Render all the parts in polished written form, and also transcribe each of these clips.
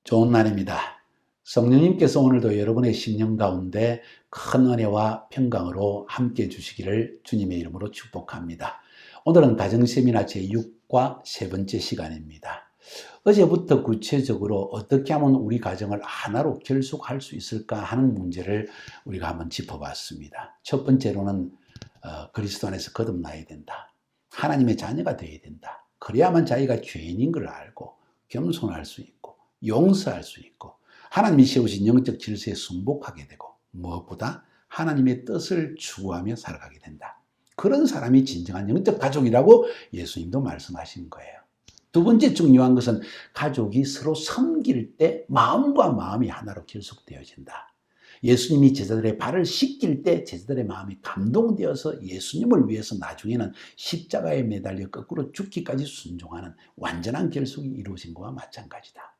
좋은 날입니다. 성령님께서 오늘도 여러분의 심령 가운데 큰 은혜와 평강으로 함께 해주시기를 주님의 이름으로 축복합니다. 오늘은 가정세미나 제6과 세 번째 시간입니다. 어제부터 구체적으로 어떻게 하면 우리 가정을 하나로 결속할 수 있을까 하는 문제를 우리가 한번 짚어봤습니다. 첫 번째로는 그리스도 안에서 거듭나야 된다. 하나님의 자녀가 되어야 된다. 그래야만 자기가 죄인인 걸 알고 겸손할 수 있고 용서할 수 있고 하나님이 세우신 영적 질서에 순복하게 되고 무엇보다 하나님의 뜻을 추구하며 살아가게 된다. 그런 사람이 진정한 영적 가족이라고 예수님도 말씀하신 거예요. 두 번째 중요한 것은 가족이 서로 섬길 때 마음과 마음이 하나로 결속되어진다. 예수님이 제자들의 발을 씻길 때 제자들의 마음이 감동되어서 예수님을 위해서 나중에는 십자가에 매달려 거꾸로 죽기까지 순종하는 완전한 결속이 이루어진 것과 마찬가지다.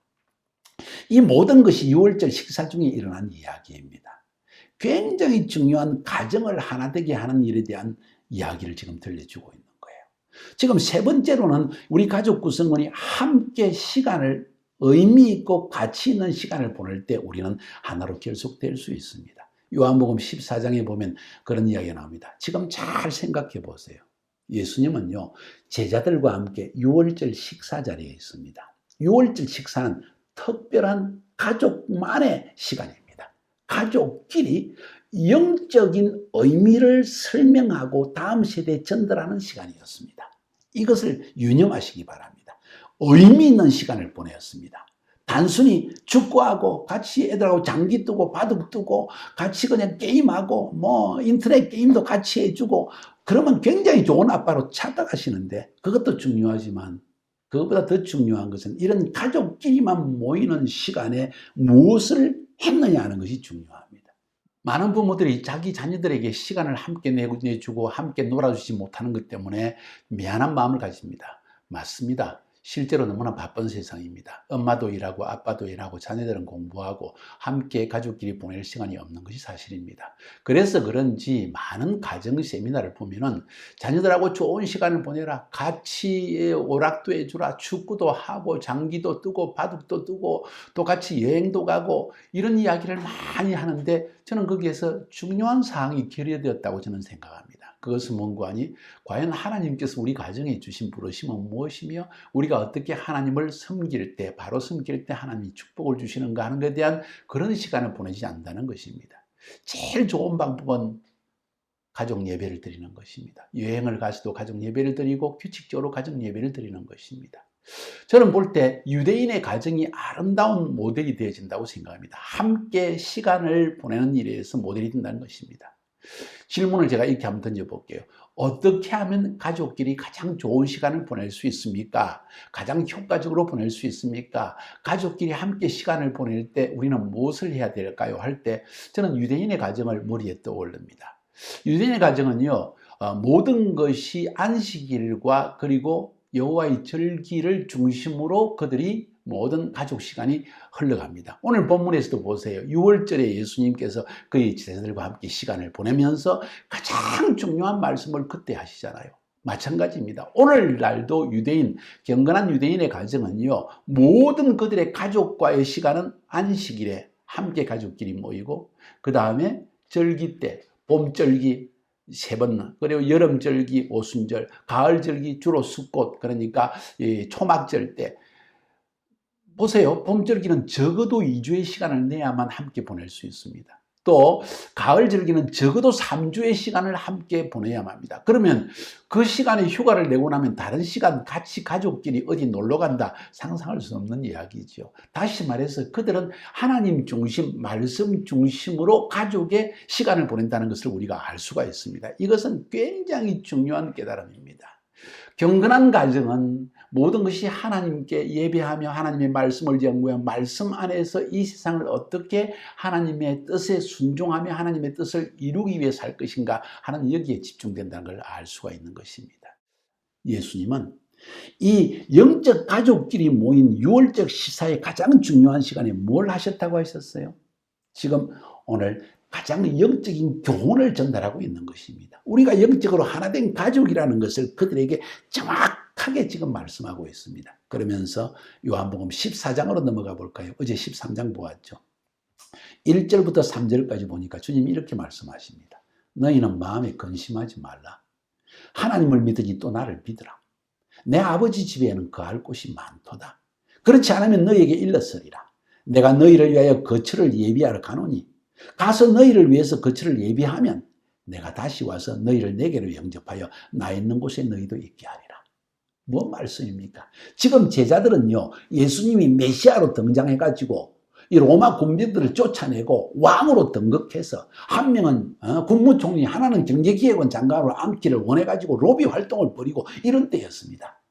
이 모든 것이 6월절 식사 중에 일어난 이야기입니다. 굉장히 중요한 가정을 하나 되게 하는 일에 대한 이야기를 지금 들려주고 있는 거예요. 지금 세 번째로는 우리 가족 구성원이 함께 시간을 의미 있고 가치 있는 시간을 보낼 때 우리는 하나로 결속될 수 있습니다. 요한복음 14장에 보면 그런 이야기가 나옵니다. 지금 잘 생각해 보세요. 예수님은요, 제자들과 함께 6월절 식사 자리에 있습니다. 6월절 식사는 특별한 가족만의 시간입니다. 가족끼리 영적인 의미를 설명하고 다음 세대에 전달하는 시간이었습니다. 이것을 유념하시기 바랍니다. 의미 있는 시간을 보내었습니다. 단순히 축구하고 같이 애들하고 장기 뜨고 바둑 뜨고 같이 그냥 게임하고 인터넷 게임도 같이 해주고 그러면 굉장히 좋은 아빠로 찾아가시는데 그것도 중요하지만 그것보다 더 중요한 것은 이런 가족끼리만 모이는 시간에 무엇을 했느냐 하는 것이 중요합니다. 많은 부모들이 자기 자녀들에게 시간을 함께 내주고 함께 놀아주지 못하는 것 때문에 미안한 마음을 가집니다. 맞습니다. 실제로 너무나 바쁜 세상입니다. 엄마도 일하고 아빠도 일하고 자녀들은 공부하고 함께 가족끼리 보낼 시간이 없는 것이 사실입니다. 그래서 그런지 많은 가정 세미나를 보면은 자녀들하고 좋은 시간을 보내라, 같이 오락도 해주라, 축구도 하고 장기도 뜨고 바둑도 뜨고 또 같이 여행도 가고 이런 이야기를 많이 하는데 저는 거기에서 중요한 사항이 결여되었다고 저는 생각합니다. 그것은 뭔가 아니 과연 하나님께서 우리 가정에 주신 부르심은 무엇이며 우리가 어떻게 하나님을 섬길 때 바로 섬길 때 하나님이 축복을 주시는가 하는 것에 대한 그런 시간을 보내지 않는다는 것입니다. 제일 좋은 방법은 가족 예배를 드리는 것입니다. 여행을 가서도 가족 예배를 드리고 규칙적으로 가족 예배를 드리는 것입니다. 저는 볼 때 유대인의 가정이 아름다운 모델이 되어진다고 생각합니다. 함께 시간을 보내는 일에 의해서 모델이 된다는 것입니다. 질문을 제가 이렇게 한번 던져볼게요. 어떻게 하면 가족끼리 가장 좋은 시간을 보낼 수 있습니까? 가장 효과적으로 보낼 수 있습니까? 가족끼리 함께 시간을 보낼 때 우리는 무엇을 해야 될까요? 할 때 저는 유대인의 가정을 머리에 떠올립니다. 유대인의 가정은요, 모든 것이 안식일과 그리고 여호와의 절기를 중심으로 그들이 모든 가족 시간이 흘러갑니다. 오늘 본문에서도 보세요. 6월절에 예수님께서 그의 제자들과 함께 시간을 보내면서 가장 중요한 말씀을 그때 하시잖아요. 마찬가지입니다. 오늘날도 유대인, 경건한 유대인의 가정은요, 모든 그들의 가족과의 시간은 안식일에 함께 가족끼리 모이고 그 다음에 절기 때, 봄절기, 세번 그리고 여름절기, 오순절, 가을절기, 주로 숫꽃, 그러니까 초막절 때 보세요. 봄절기는 적어도 2주의 시간을 내야만 함께 보낼 수 있습니다. 또 가을절기는 적어도 3주의 시간을 함께 보내야만 합니다. 그러면 그 시간에 휴가를 내고 나면 다른 시간 같이 가족끼리 어디 놀러 간다 상상할 수 없는 이야기죠. 다시 말해서 그들은 하나님 중심, 말씀 중심으로 가족의 시간을 보낸다는 것을 우리가 알 수가 있습니다. 이것은 굉장히 중요한 깨달음입니다. 경건한 가정은 모든 것이 하나님께 예배하며 하나님의 말씀을 연구하며 말씀 안에서 이 세상을 어떻게 하나님의 뜻에 순종하며 하나님의 뜻을 이루기 위해 살 것인가 하는 여기에 집중된다는 걸 알 수가 있는 것입니다. 예수님은 이 영적 가족끼리 모인 6월절 시사의 가장 중요한 시간에 뭘 하셨다고 하셨어요? 지금 오늘 가장 영적인 교훈을 전달하고 있는 것입니다. 우리가 영적으로 하나된 가족이라는 것을 그들에게 정확하게 명확하게 지금 말씀하고 있습니다. 그러면서 요한복음 14장으로 넘어가 볼까요? 어제 13장 보았죠. 1절부터 3절까지 보니까 주님이 이렇게 말씀하십니다. 너희는 마음에 근심하지 말라. 하나님을 믿으니 또 나를 믿으라. 내 아버지 집에는 거할 곳이 많도다. 그렇지 않으면 너희에게 일렀으리라. 내가 너희를 위하여 거처를 예비하러 가노니 가서 너희를 위해서 거처를 예비하면 내가 다시 와서 너희를 내게로 영접하여 나 있는 곳에 너희도 있게 하리라. 뭔 말씀입니까? 지금 제자들은요, 예수님이 메시아로 등장해가지고 이 로마 군병들을 쫓아내고 왕으로 등극해서 한 명은 국무총리, 하나는 경제기획원 장관으로 앉기를 원해가지고 로비 활동을 벌이고 이런 때였습니다.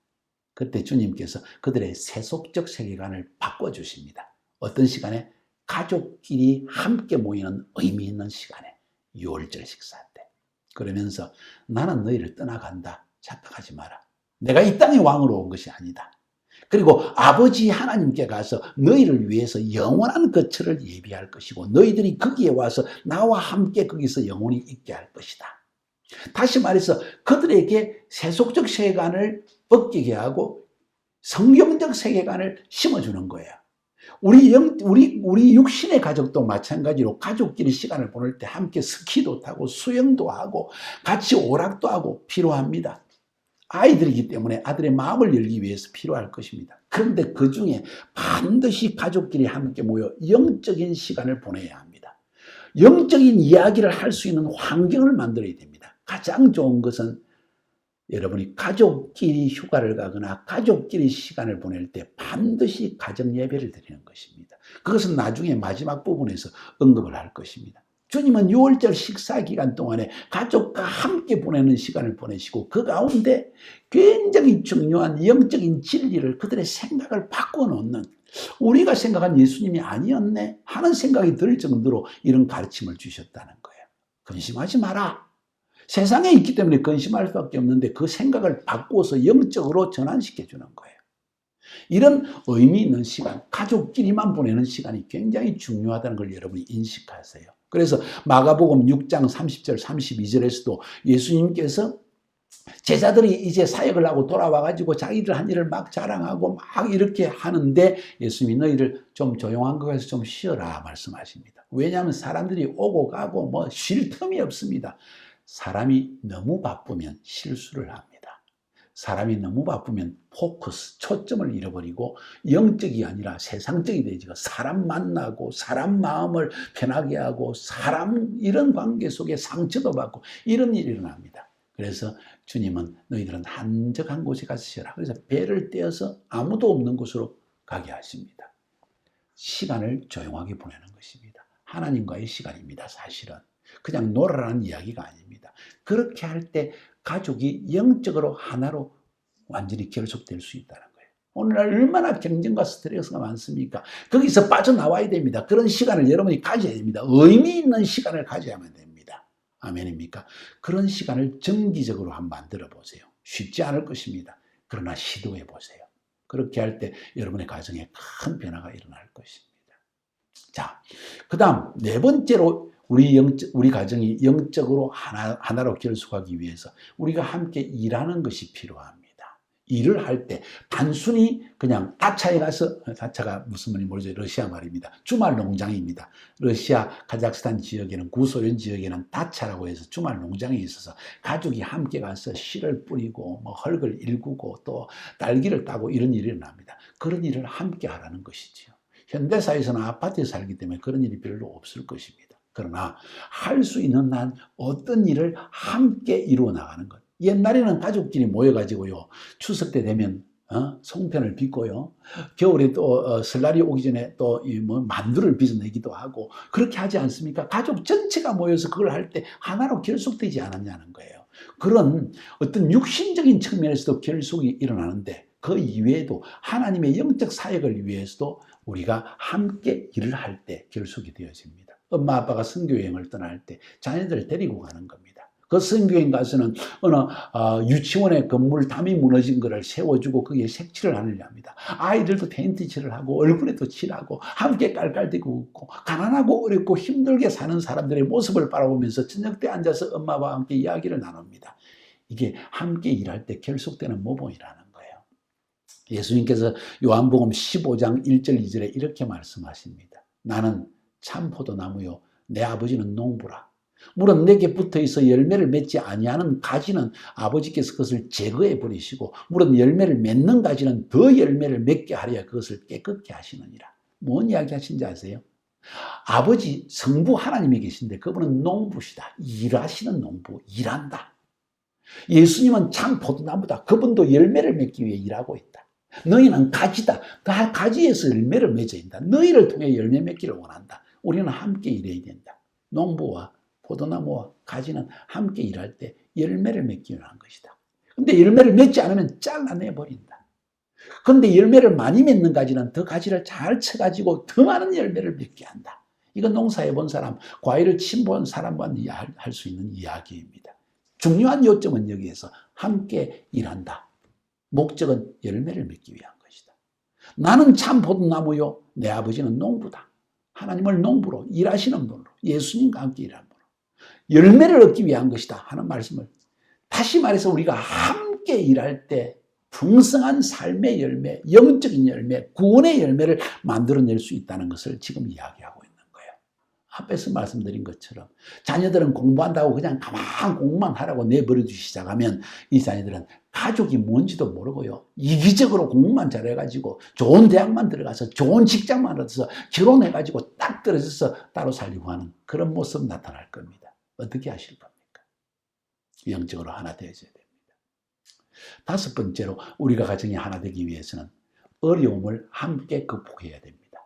그때 주님께서 그들의 세속적 세계관을 바꿔주십니다. 어떤 시간에? 가족끼리 함께 모이는 의미 있는 시간에, 유월절 식사 때. 그러면서 나는 너희를 떠나간다. 착각하지 마라. 내가 이 땅의 왕으로 온 것이 아니다. 그리고 아버지 하나님께 가서 너희를 위해서 영원한 거처를 예비할 것이고 너희들이 거기에 와서 나와 함께 거기서 영원히 있게 할 것이다. 다시 말해서 그들에게 세속적 세계관을 벗기게 하고 성경적 세계관을 심어주는 거예요. 우리 육신의 가족도 마찬가지로 가족끼리 시간을 보낼 때 함께 스키도 타고 수영도 하고 같이 오락도 하고 필요합니다. 아이들이기 때문에 아들의 마음을 열기 위해서 필요할 것입니다. 그런데 그 중에 반드시 가족끼리 함께 모여 영적인 시간을 보내야 합니다. 영적인 이야기를 할 수 있는 환경을 만들어야 됩니다. 가장 좋은 것은 여러분이 가족끼리 휴가를 가거나 가족끼리 시간을 보낼 때 반드시 가정 예배를 드리는 것입니다. 그것은 나중에 마지막 부분에서 언급을 할 것입니다. 주님은 6월절 식사 기간 동안에 가족과 함께 보내는 시간을 보내시고 그 가운데 굉장히 중요한 영적인 진리를 그들의 생각을 바꿔놓는, 우리가 생각한 예수님이 아니었네 하는 생각이 들 정도로 이런 가르침을 주셨다는 거예요. 근심하지 마라. 세상에 있기 때문에 근심할 수밖에 없는데 그 생각을 바꿔서 영적으로 전환시켜 주는 거예요. 이런 의미 있는 시간, 가족끼리만 보내는 시간이 굉장히 중요하다는 걸 여러분이 인식하세요. 그래서 마가복음 6장 30절 32절에서도 예수님께서 제자들이 이제 사역을 하고 돌아와가지고 자기들 한 일을 막 자랑하고 막 이렇게 하는데 예수님이 너희를 좀 조용한 곳에서 좀 쉬어라 말씀하십니다. 왜냐하면 사람들이 오고 가고 뭐 쉴 틈이 없습니다. 사람이 너무 바쁘면 실수를 합니다. 사람이 너무 바쁘면 포커스, 초점을 잃어버리고 영적이 아니라 세상적이 되지가 사람 만나고 사람 마음을 편하게 하고 사람 이런 관계 속에 상처도 받고 이런 일이 일어납니다. 그래서 주님은 너희들은 한적한 곳에 가서 쉬어라. 그래서 배를 떼어서 아무도 없는 곳으로 가게 하십니다. 시간을 조용하게 보내는 것입니다. 하나님과의 시간입니다. 사실은. 그냥 놀아라는 이야기가 아닙니다. 그렇게 할 때 가족이 영적으로 하나로 완전히 결속될 수 있다는 거예요. 오늘날 얼마나 경쟁과 스트레스가 많습니까? 거기서 빠져나와야 됩니다. 그런 시간을 여러분이 가져야 됩니다. 의미 있는 시간을 가져야만 됩니다. 아멘입니까? 그런 시간을 정기적으로 한번 만들어 보세요. 쉽지 않을 것입니다. 그러나 시도해 보세요. 그렇게 할 때 여러분의 가정에 큰 변화가 일어날 것입니다. 자, 그 다음 네 번째로 우리 가정이 영적으로 하나로 결속하기 위해서 우리가 함께 일하는 것이 필요합니다. 일을 할 때 단순히 그냥 다차에 가서, 다차가 무슨 말인지 모르죠. 러시아 말입니다. 주말 농장입니다. 러시아, 카자흐스탄 지역에는, 구소련 지역에는 다차라고 해서 주말 농장에 있어서 가족이 함께 가서 씨를 뿌리고 뭐 흙을 일구고 또 딸기를 따고 이런 일이 일어납니다. 그런 일을 함께 하라는 것이지요. 현대사회에서는 아파트에 살기 때문에 그런 일이 별로 없을 것입니다. 그러나 할 수 있는 한 어떤 일을 함께 이루어 나가는 것. 옛날에는 가족끼리 모여가지고요, 추석 때 되면 송편을 빚고요, 겨울에 또 설날이 오기 전에 또 뭐 만두를 빚어내기도 하고 그렇게 하지 않습니까? 가족 전체가 모여서 그걸 할 때 하나로 결속되지 않았냐는 거예요. 그런 어떤 육신적인 측면에서도 결속이 일어나는데 그 이외에도 하나님의 영적 사역을 위해서도 우리가 함께 일을 할 때 결속이 되어집니다. 엄마 아빠가 선교여행을 떠날 때 자녀들을 데리고 가는 겁니다. 그 선교여행 가서는 어느 유치원의 건물 담이 무너진 것을 세워주고 거기에 색칠을 하느냐 합니다. 아이들도 페인트 칠을 하고 얼굴에도 칠하고 함께 깔깔대고 웃고 가난하고 어렵고 힘들게 사는 사람들의 모습을 바라보면서 저녁 때 앉아서 엄마와 함께 이야기를 나눕니다. 이게 함께 일할 때 결속되는 모범이라는 거예요. 예수님께서 요한복음 15장 1절 2절에 이렇게 말씀하십니다. 나는 참 포도나무요 내 아버지는 농부라. 물론 내게 붙어있어 열매를 맺지 아니하는 가지는 아버지께서 그것을 제거해 버리시고 물론 열매를 맺는 가지는 더 열매를 맺게 하려 그것을 깨끗게 하시느니라. 뭔 이야기 하신지 아세요? 아버지 성부 하나님이 계신데 그분은 농부시다. 일하시는 농부, 일한다. 예수님은 참 포도나무다. 그분도 열매를 맺기 위해 일하고 있다. 너희는 가지다. 다 가지에서 열매를 맺어야 된다. 너희를 통해 열매 맺기를 원한다. 우리는 함께 일해야 된다. 농부와 포도나무와 가지는 함께 일할 때 열매를 맺기 위한 것이다. 근데 열매를 맺지 않으면 잘라내버린다. 그런데 열매를 많이 맺는 가지는 더 가지를 잘 쳐가지고 더 많은 열매를 맺게 한다. 이건 농사해 본 사람, 과일을 침본 사람만 할 수 있는 이야기입니다. 중요한 요점은 여기에서 함께 일한다. 목적은 열매를 맺기 위한 것이다. 나는 참 포도나무요 내 아버지는 농부다. 하나님을 농부로 일하시는 분으로 예수님과 함께 일하는 분으로 열매를 얻기 위한 것이다 하는 말씀을 다시 말해서 우리가 함께 일할 때 풍성한 삶의 열매, 영적인 열매, 구원의 열매를 만들어낼 수 있다는 것을 지금 이야기하고 있는 거예요. 앞에서 말씀드린 것처럼 자녀들은 공부한다고 그냥 가만 공부만 하라고 내버려두기 시작하면 이 자녀들은 가족이 뭔지도 모르고요. 이기적으로 공부만 잘해가지고 좋은 대학만 들어가서 좋은 직장만 얻어서 결혼해가지고 딱 떨어져서 따로 살려고 하는 그런 모습 나타날 겁니다. 어떻게 하실 겁니까? 영적으로 하나 되어져야 됩니다. 다섯 번째로 우리가 가정이 하나 되기 위해서는 어려움을 함께 극복해야 됩니다.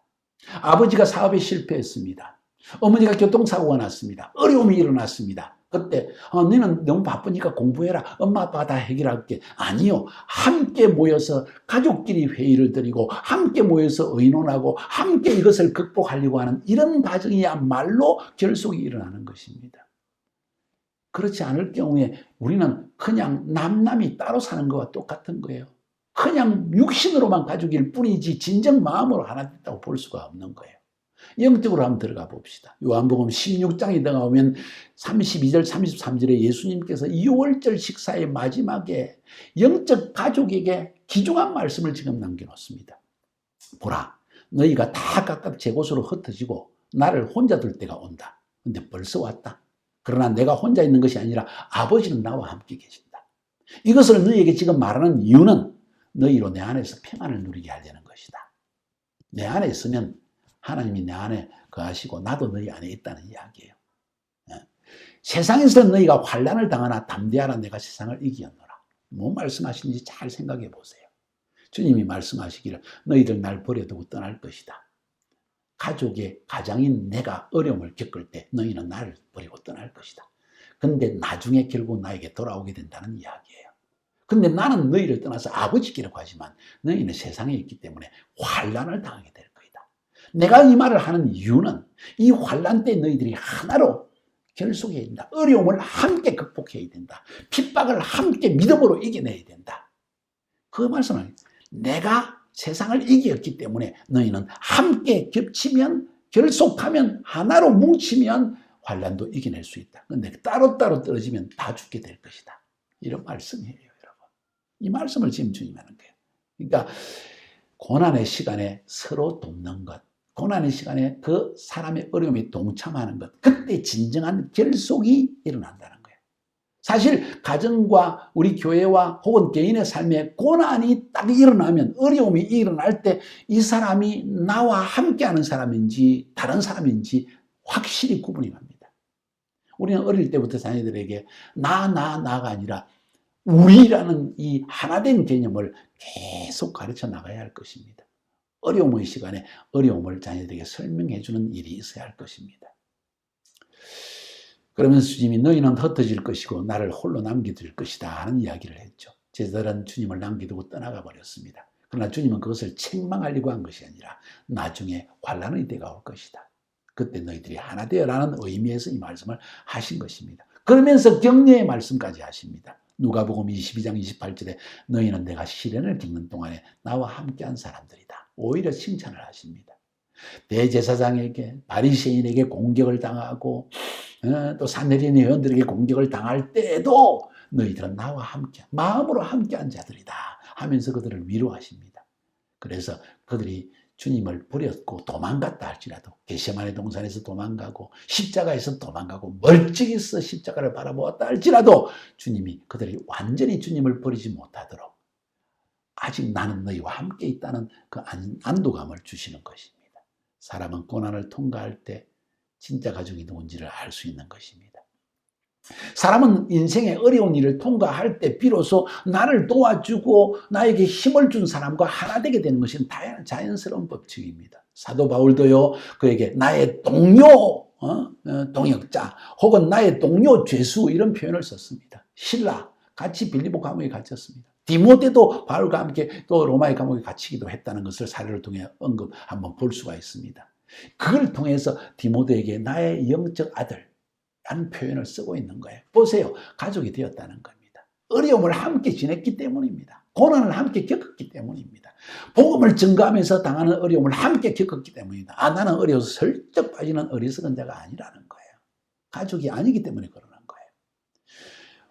아버지가 사업에 실패했습니다. 어머니가 교통사고가 났습니다. 어려움이 일어났습니다. 그때 너는 너무 바쁘니까 공부해라. 엄마 아빠가 다 해결할게. 아니요. 함께 모여서 가족끼리 회의를 드리고 함께 모여서 의논하고 함께 이것을 극복하려고 하는 이런 과정이야말로 결속이 일어나는 것입니다. 그렇지 않을 경우에 우리는 그냥 남남이 따로 사는 것과 똑같은 거예요. 그냥 육신으로만 가족일 뿐이지 진정 마음으로 하나 됐다고 볼 수가 없는 거예요. 영적으로 한번 들어가 봅시다. 요한복음 16장에 들어가면 32절 33절에 예수님께서 6월절 식사의 마지막에 영적 가족에게 귀중한 말씀을 지금 남겨놓습니다. 보라, 너희가 다 각각 제 곳으로 흩어지고 나를 혼자 둘 때가 온다. 근데 벌써 왔다. 그러나 내가 혼자 있는 것이 아니라 아버지는 나와 함께 계신다. 이것을 너희에게 지금 말하는 이유는 너희로 내 안에서 평안을 누리게 하려는 것이다. 내 안에 있으면 하나님이 내 안에 거하시고 나도 너희 안에 있다는 이야기예요. 세상에서 너희가 환난을 당하나 담대하라 내가 세상을 이기었노라. 뭐 말씀하시는지 잘 생각해 보세요. 주님이 말씀하시기를 너희들 날 버려두고 떠날 것이다. 가족의 가장인 내가 어려움을 겪을 때 너희는 나를 버리고 떠날 것이다. 근데 나중에 결국 나에게 돌아오게 된다는 이야기예요. 근데 나는 너희를 떠나서 아버지께로 가지만 너희는 세상에 있기 때문에 환난을 당하게 될 것이다. 내가 이 말을 하는 이유는 이 환난 때 너희들이 하나로 결속해야 된다. 어려움을 함께 극복해야 된다. 핍박을 함께 믿음으로 이겨내야 된다. 그 말씀은 내가 세상을 이겼기 때문에 너희는 함께 겹치면 결속하면 하나로 뭉치면 환난도 이겨낼 수 있다. 그런데 따로따로 떨어지면 다 죽게 될 것이다. 이런 말씀이에요, 여러분. 이 말씀을 지금 주님 하는 거예요. 그러니까 고난의 시간에 서로 돕는 것, 고난의 시간에 그 사람의 어려움에 동참하는 것, 그때 진정한 결속이 일어난다는 거예요. 사실 가정과 우리 교회와 혹은 개인의 삶에 고난이 딱 일어나면, 어려움이 일어날 때 이 사람이 나와 함께하는 사람인지 다른 사람인지 확실히 구분이 갑니다. 우리는 어릴 때부터 자녀들에게 나가 아니라 우리라는 이 하나된 개념을 계속 가르쳐 나가야 할 것입니다. 어려움의 시간에 어려움을 자녀들에게 설명해 주는 일이 있어야 할 것입니다. 그러면서 주님이 너희는 흩어질 것이고 나를 홀로 남겨둘 것이다 하는 이야기를 했죠. 제자들은 주님을 남겨두고 떠나가 버렸습니다. 그러나 주님은 그것을 책망하려고 한 것이 아니라 나중에 환난의 때가 올 것이다. 그때 너희들이 하나 되어라는 의미에서 이 말씀을 하신 것입니다. 그러면서 격려의 말씀까지 하십니다. 누가복음 22장 28절에 너희는 내가 시련을 겪는 동안에 나와 함께한 사람들이다. 오히려 칭찬을 하십니다. 대제사장에게 바리새인에게 공격을 당하고 또 산헤리온 회원들에게 공격을 당할 때에도 너희들은 나와 함께 마음으로 함께한 자들이다 하면서 그들을 위로하십니다. 그래서 그들이 주님을 버렸고 도망갔다 할지라도 겟세마네 동산에서 도망가고 십자가에서 도망가고 멀찍이서 십자가를 바라보았다 할지라도 주님이 그들이 완전히 주님을 버리지 못하도록 아직 나는 너희와 함께 있다는 그 안도감을 주시는 것입니다. 사람은 고난을 통과할 때 진짜 가족이 누군지를 알 수 있는 것입니다. 사람은 인생의 어려운 일을 통과할 때 비로소 나를 도와주고 나에게 힘을 준 사람과 하나 되게 되는 것은 자연스러운 법칙입니다. 사도 바울도요, 그에게 나의 동료, 동역자, 혹은 나의 동료 죄수 이런 표현을 썼습니다. 신라, 같이 빌립보 감옥에 갇혔습니다. 디모데도 바울과 함께 또 로마의 감옥에 갇히기도 했다는 것을 사례를 통해 한번 볼 수가 있습니다. 그걸 통해서 디모데에게 나의 영적 아들, 라는 표현을 쓰고 있는 거예요. 보세요. 가족이 되었다는 겁니다. 어려움을 함께 지냈기 때문입니다. 고난을 함께 겪었기 때문입니다. 복음을 증거하면서 당하는 어려움을 함께 겪었기 때문입니다. 나는 어려워서 슬쩍 빠지는 어리석은 자가 아니라는 거예요. 가족이 아니기 때문에 그러는 거예요.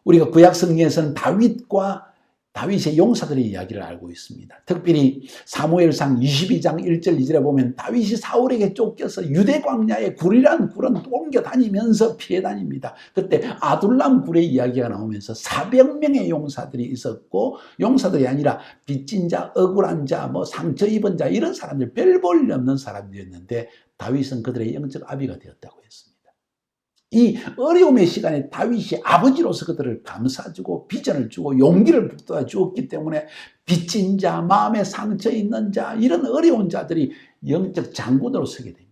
우리가 구약 성경에서는 다윗의 용사들의 이야기를 알고 있습니다. 특별히 사무엘상 22장 1절 2절에 보면 다윗이 사울에게 쫓겨서 유대 광야의 굴이란 굴은 옮겨 다니면서 피해 다닙니다. 그때 아둘람 굴의 이야기가 나오면서 400명의 용사들이 있었고, 용사들이 아니라 빚진 자, 억울한 자, 상처 입은 자 이런 사람들, 별 볼 일 없는 사람들이었는데 다윗은 그들의 영적 아비가 되었다고 했습니다. 이 어려움의 시간에 다윗이 아버지로서 그들을 감싸주고 비전을 주고 용기를 북돋아 주었기 때문에 빚진 자, 마음에 상처 있는 자, 이런 어려운 자들이 영적 장군으로 서게 됩니다.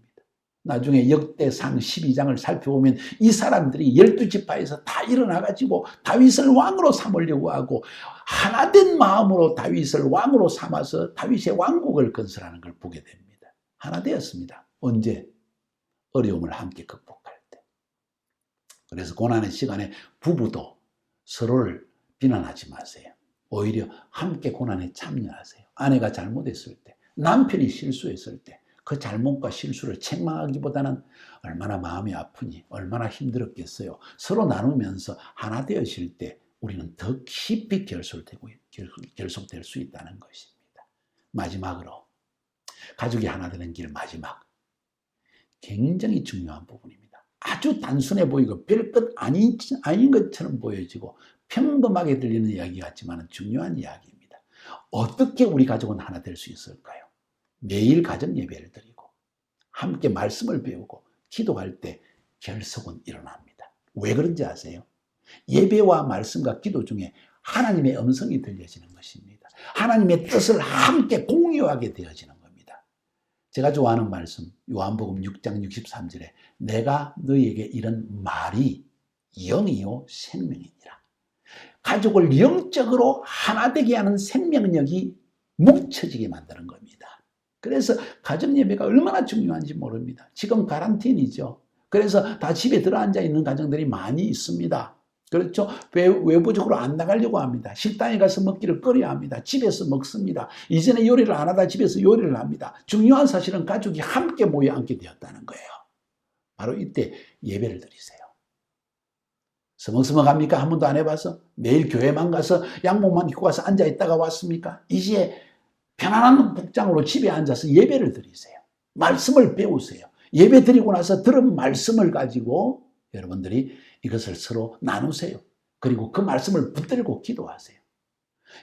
나중에 역대상 12장을 살펴보면 이 사람들이 12지파에서 다 일어나가지고 다윗을 왕으로 삼으려고 하고 하나된 마음으로 다윗을 왕으로 삼아서 다윗의 왕국을 건설하는 걸 보게 됩니다. 하나 되었습니다. 언제? 어려움을 함께 극복할 때. 그래서 고난의 시간에 부부도 서로를 비난하지 마세요. 오히려 함께 고난에 참여하세요. 아내가 잘못했을 때, 남편이 실수했을 때 그 잘못과 실수를 책망하기보다는 얼마나 마음이 아프니, 얼마나 힘들었겠어요. 서로 나누면서 하나 되어질 때 우리는 더 깊이 결속될 수 있다는 것입니다. 마지막으로 가족이 하나 되는 길 마지막, 굉장히 중요한 부분입니다. 아주 단순해 보이고 별것 아닌 것처럼 보여지고 평범하게 들리는 이야기 같지만 중요한 이야기입니다. 어떻게 우리 가족은 하나 될 수 있을까요? 매일 가정 예배를 드리고 함께 말씀을 배우고 기도할 때 결속은 일어납니다. 왜 그런지 아세요? 예배와 말씀과 기도 중에 하나님의 음성이 들려지는 것입니다. 하나님의 뜻을 함께 공유하게 되어지는 겁니다. 제가 좋아하는 말씀, 요한복음 6장 63절에 내가 너희에게 이런 말이 영이요 생명이니라. 가족을 영적으로 하나 되게 하는 생명력이 뭉쳐지게 만드는 겁니다. 그래서 가정 예배가 얼마나 중요한지 모릅니다. 지금 카란틴이죠. 그래서 다 집에 들어앉아 있는 가정들이 많이 있습니다. 그렇죠? 외부적으로 안 나가려고 합니다. 식당에 가서 먹기를 꺼려야 합니다. 집에서 먹습니다. 이전에 요리를 안 하다 집에서 요리를 합니다. 중요한 사실은 가족이 함께 모여 앉게 되었다는 거예요. 바로 이때 예배를 드리세요. 서먹서먹합니까? 한 번도 안 해봐서? 매일 교회만 가서 양복만 입고 가서 앉아있다가 왔습니까? 이제 편안한 복장으로 집에 앉아서 예배를 드리세요. 말씀을 배우세요. 예배 드리고 나서 들은 말씀을 가지고 여러분들이 이것을 서로 나누세요. 그리고 그 말씀을 붙들고 기도하세요.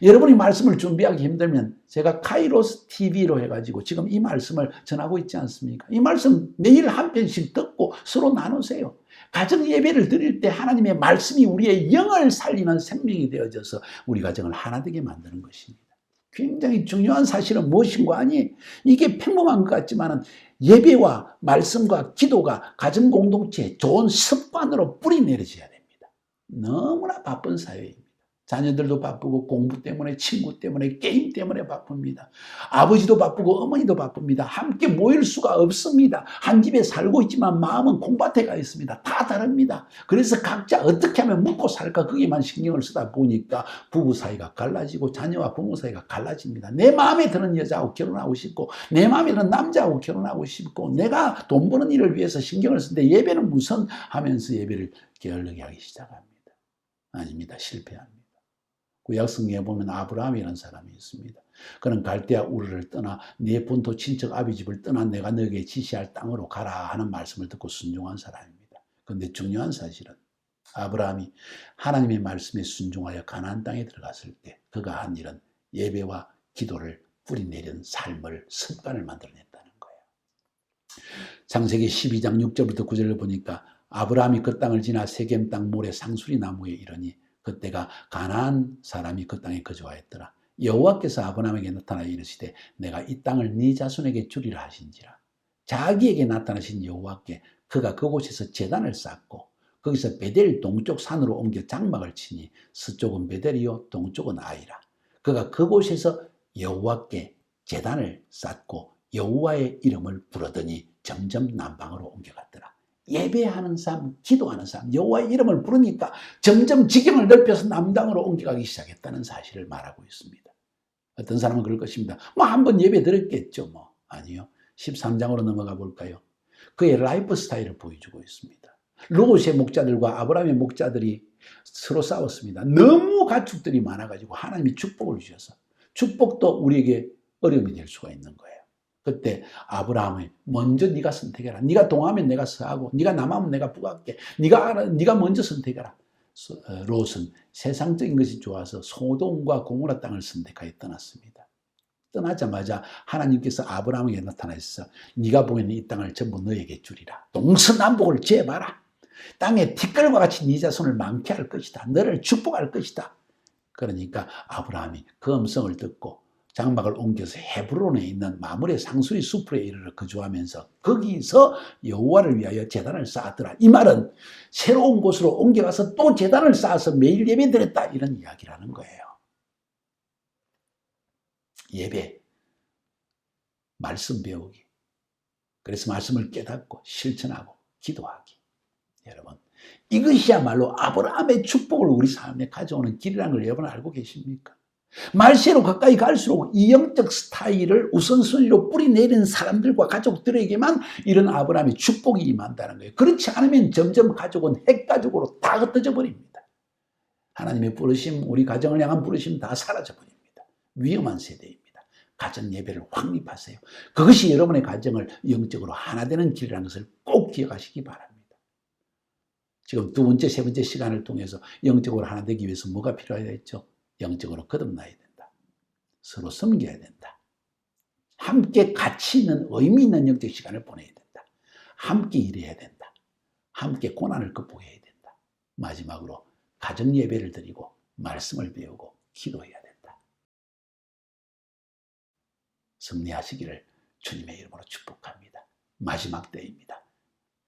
여러분이 말씀을 준비하기 힘들면 제가 카이로스 TV로 해가지고 지금 이 말씀을 전하고 있지 않습니까? 이 말씀 매일 한 편씩 듣고 서로 나누세요. 가정 예배를 드릴 때 하나님의 말씀이 우리의 영을 살리는 생명이 되어져서 우리 가정을 하나 되게 만드는 것입니다. 굉장히 중요한 사실은 무엇인가 하니 이게 평범한 것 같지만 예배와 말씀과 기도가 가정 공동체에 좋은 습관으로 뿌리 내려져야 됩니다. 너무나 바쁜 사회입니다. 자녀들도 바쁘고 공부 때문에 친구 때문에 게임 때문에 바쁩니다. 아버지도 바쁘고 어머니도 바쁩니다. 함께 모일 수가 없습니다. 한 집에 살고 있지만 마음은 콩밭에 가 있습니다. 다 다릅니다. 그래서 각자 어떻게 하면 먹고 살까 거기만 신경을 쓰다 보니까 부부 사이가 갈라지고 자녀와 부모 사이가 갈라집니다. 내 마음에 드는 여자하고 결혼하고 싶고 내 마음에 드는 남자하고 결혼하고 싶고 내가 돈 버는 일을 위해서 신경을 쓰는데 예배는 무슨 하면서 예배를 게을르게 하기 시작합니다. 아닙니다. 실패합니다. 구약 성경에 보면 아브라함이라는 사람이 있습니다. 그는 갈대아 우르를 떠나 내 본토 친척 아비 집을 떠나 내가 너에게 지시할 땅으로 가라 하는 말씀을 듣고 순종한 사람입니다. 그런데 중요한 사실은 아브라함이 하나님의 말씀에 순종하여 가나안 땅에 들어갔을 때 그가 한 일은 예배와 기도를 뿌리내린 삶을 습관을 만들어냈다는 거예요. 창세기 12장 6절부터 9절을 보니까 아브라함이 그 땅을 지나 세겜 땅 모래 상수리 나무에 이르니 그때가 가나안 사람이 그 땅에 거주하였더라. 여호와께서 아브라함에게 나타나 이르시되 내가 이 땅을 네 자손에게 주리라 하신지라. 자기에게 나타나신 여호와께 그가 그곳에서 제단을 쌓고 거기서 베델 동쪽 산으로 옮겨 장막을 치니 서쪽은 베델이요 동쪽은 아이라. 그가 그곳에서 여호와께 제단을 쌓고 여호와의 이름을 부르더니 점점 남방으로 옮겨갔더라. 예배하는 삶, 기도하는 삶, 여호와의 이름을 부르니까 점점 지경을 넓혀서 남방으로 옮겨가기 시작했다는 사실을 말하고 있습니다. 어떤 사람은 그럴 것입니다. 한번 예배 드렸겠죠. 아니요. 13장으로 넘어가 볼까요? 그의 라이프 스타일을 보여주고 있습니다. 롯의 목자들과 아브라함의 목자들이 서로 싸웠습니다. 너무 가축들이 많아가지고 하나님이 축복을 주셔서 축복도 우리에게 어려움이 될 수가 있는 거예요. 그때 아브라함이 먼저 네가 선택해라. 네가 동하면 내가 서하고 네가 남하면 내가 북할게. 네가 먼저 선택해라. 롯은 세상적인 것이 좋아서 소돔과 고모라 땅을 선택하여 떠났습니다. 떠나자마자 하나님께서 아브라함에게 나타나셔서 네가 보이는 이 땅을 전부 너에게 주리라. 동서남북을 재봐라. 땅에 티끌과 같이 네 자손을 많게 할 것이다. 너를 축복할 것이다. 그러니까 아브라함이 그 음성을 듣고 장막을 옮겨서 헤브론에 있는 마므레 상수리 숲에 이르러 거주하면서 거기서 여호와를 위하여 제단을 쌓았더라. 이 말은 새로운 곳으로 옮겨가서 또 제단을 쌓아서 매일 예배 드렸다. 이런 이야기라는 거예요. 예배, 말씀 배우기. 그래서 말씀을 깨닫고 실천하고 기도하기. 여러분, 이것이야말로 아브라함의 축복을 우리 삶에 가져오는 길이라는 걸 여러분 알고 계십니까? 말세로 가까이 갈수록 이 영적 스타일을 우선순위로 뿌리내리는 사람들과 가족들에게만 이런 아브라함의 축복이 임한다는 거예요. 그렇지 않으면 점점 가족은 핵가족으로 다 흩어져 버립니다. 하나님의 부르심, 우리 가정을 향한 부르심 다 사라져 버립니다. 위험한 세대입니다. 가정 예배를 확립하세요. 그것이 여러분의 가정을 영적으로 하나 되는 길이라는 것을 꼭 기억하시기 바랍니다. 지금 두 번째, 세 번째 시간을 통해서 영적으로 하나 되기 위해서 뭐가 필요하겠죠? 영적으로 거듭나야 된다. 서로 섬겨야 된다. 함께 가치 있는 의미 있는 영적 시간을 보내야 된다. 함께 일해야 된다. 함께 고난을 극복해야 된다. 마지막으로 가정 예배를 드리고 말씀을 배우고 기도해야 된다. 승리하시기를 주님의 이름으로 축복합니다. 마지막 때입니다.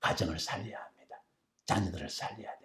가정을 살려야 합니다. 자녀들을 살려야 합니다.